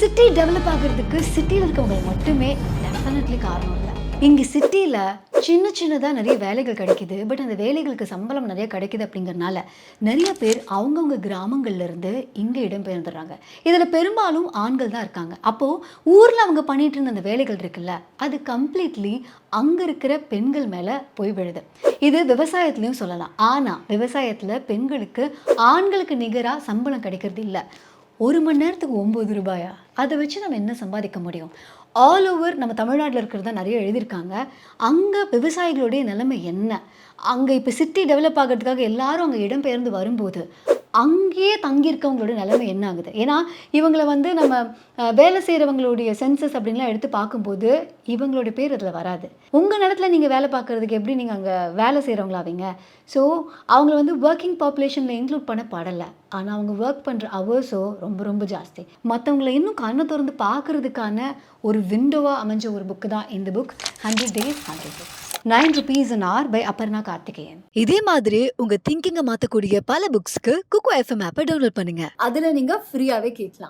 City develop ஆகிறதுக்கு சிட்டியில் இருக்கவங்க மட்டுமே டெஃபினெட்லி காரணம் இல்லை. இங்கே சிட்டியில் சின்னதாக நிறைய வேலைகள் கிடைக்குது. பட் அந்த வேலைகளுக்கு சம்பளம் நிறைய கிடைக்குது அப்படிங்கிறனால நிறைய பேர் அவங்கவுங்க கிராமங்கள்லேருந்து இங்கே இடம்பெயர்ந்துடுறாங்க. இதில் பெரும்பாலும் ஆண்கள் தான் இருக்காங்க. அப்போது ஊரில் அவங்க பண்ணிட்டு இருந்த அந்த வேலைகள் இருக்குல்ல, அது கம்ப்ளீட்லி அங்கே இருக்கிற பெண்கள் மேலே போய் விழுது. இது விவசாயத்துலேயும் சொல்லலாம். ஆனால் விவசாயத்தில் பெண்களுக்கு ஆண்களுக்கு நிகராக சம்பளம் கிடைக்கிறது இல்லை. 1 மணி நேரத்துக்கு 9 ரூபாயா? அதை வச்சு நம்ம என்ன சம்பாதிக்க முடியும்? ஆல் ஓவர் நம்ம தமிழ்நாட்டில் இருக்கிறதா நிறைய எழுதியிருக்காங்க. அங்கே விவசாயிகளுடைய நிலைமை என்ன? அங்கே இப்போ சிட்டி டெவலப் ஆகிறதுக்காக எல்லாரும் அங்கே இடம்பெயர்ந்து வரும்போது அங்கேயே தங்கியிருக்கவங்களோட நிலைமை என்ன ஆகுது? ஏன்னா இவங்களை வந்து நம்ம வேலை செய்கிறவங்களுடைய சென்சஸ் அப்படின்லாம் எடுத்து பார்க்கும்போது இவங்களுடைய பேர் அதில் வராது. உங்கள் நிலத்தில் நீங்கள் வேலை பார்க்குறதுக்கு எப்படி நீங்கள் அங்கே வேலை செய்கிறவங்களாவீங்க? ஸோ அவங்கள வந்து ஒர்க்கிங் பாப்புலேஷனில் இன்க்ளூட் பண்ண படலை. ஆனால் அவங்க ஒர்க் பண்ணுற ஹவர்ஸோ ரொம்ப ரொம்ப ஜாஸ்தி. மற்றவங்களை இன்னும் கண்ணை திறந்து பார்க்குறதுக்கான ஒரு விண்டோவாக அமைஞ்ச ஒரு புக்கு தான் இந்த book, 100 Days 100 Books. 9 rupees an hour by Aparna Karthikeyan. இதே மாதிரி உங்க திங்கிங்கை மாற்றக்கூடிய பல புக்ஸ்க்கு குக்கு FM ஆப்பை டவுன்லோட் பண்ணுங்க. அதில் நீங்கள் ஃப்ரீயாகவே கேட்கலாம்.